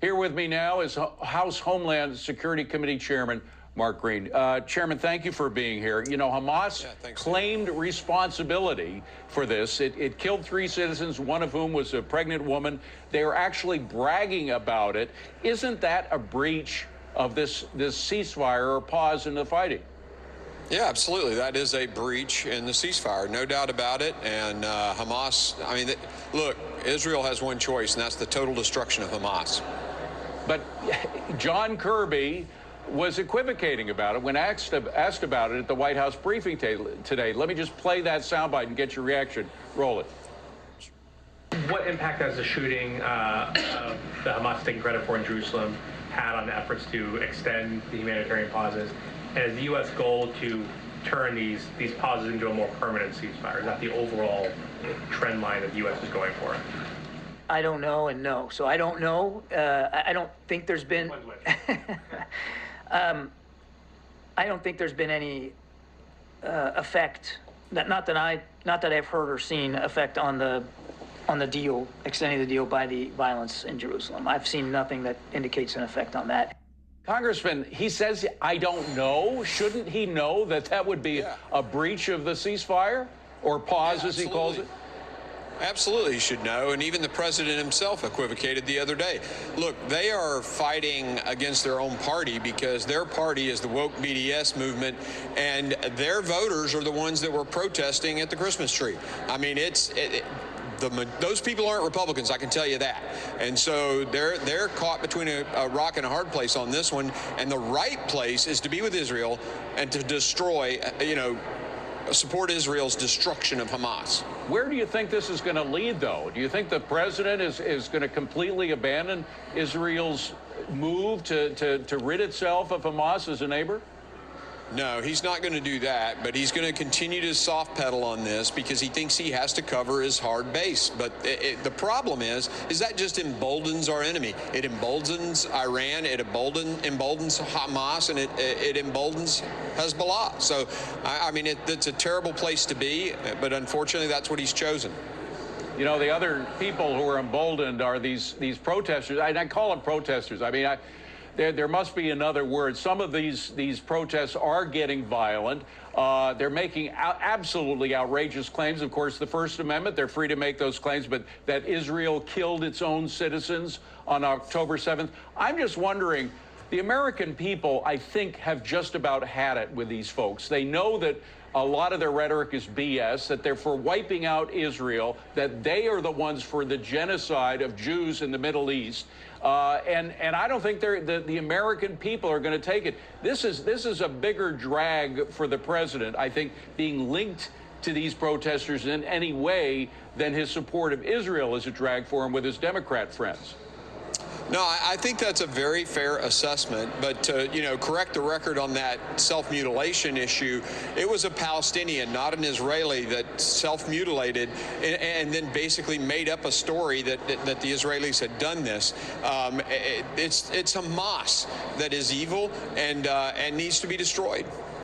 Here with me now is House Homeland Security Committee Chairman Mark Green. Chairman, thank you for being here. You know, Hamas claimed responsibility for this. It killed 3 citizens, one of whom was a pregnant woman. They are actually bragging about it. Isn't that a breach of this ceasefire or pause in the fighting? Yeah, absolutely. That is a breach in the ceasefire, no doubt about it. And Hamas, I mean, look, Israel has one choice, and that's the total destruction of Hamas. But John Kirby was equivocating about it when asked about it at the White House briefing today. Let me just play that soundbite and get your reaction. Roll it. What impact has the shooting that Hamas taking credit for in Jerusalem had on the efforts to extend the humanitarian pauses? And is the U.S. goal to turn these pauses into a more permanent ceasefire? Is that the overall trend line that the U.S. is going for? I don't know and no. So I don't know. I don't think there's been. I don't think there's been any effect. Not that I've heard or seen effect on the deal, extending the deal by the violence in Jerusalem. I've seen nothing that indicates an effect on that. Congressman, he says, I don't know. Shouldn't he know that that would be a breach of the ceasefire or pause, as he calls it? Absolutely, he should know. And even the president himself equivocated the other day. Look, they are fighting against their own party because their party is the woke BDS movement, and their voters are the ones that were protesting at the Christmas tree. I mean, those people aren't Republicans, I can tell you that. And so they're caught between a rock and a hard place on this one. And the right place is to be with Israel and to destroy, support Israel's destruction of Hamas. Where do you think this is going to lead, though? Do you think the president is going to completely abandon Israel's move to rid itself of Hamas as a neighbor? No, he's not going to do that, but he's going to continue to soft pedal on this because he thinks he has to cover his hard base. But the problem is that just emboldens our enemy. It emboldens Iran, it emboldens Hamas, and it emboldens Hezbollah. So, I mean, it's a terrible place to be, but unfortunately, that's what he's chosen. You know, the other people who are emboldened are these protesters. I call them protesters. I mean, there must be another word. Some of these protests are getting violent. They're making absolutely outrageous claims. Of course, the First Amendment, they're free to make those claims, but that Israel killed its own citizens on October 7th. I'm just wondering, the American people, I think, have just about had it with these folks. They know that a lot of their rhetoric is BS, that they're for wiping out Israel, that they are the ones for the genocide of Jews in the Middle East. And I don't think the American people are going to take it. This is a bigger drag for the president, I think, being linked to these protesters in any way than his support of Israel is a drag for him with his Democrat friends. No, I think that's a very fair assessment, but to, correct the record on that self-mutilation issue, it was a Palestinian, not an Israeli, that self-mutilated and then basically made up a story that the Israelis had done this. It's Hamas that is evil and needs to be destroyed.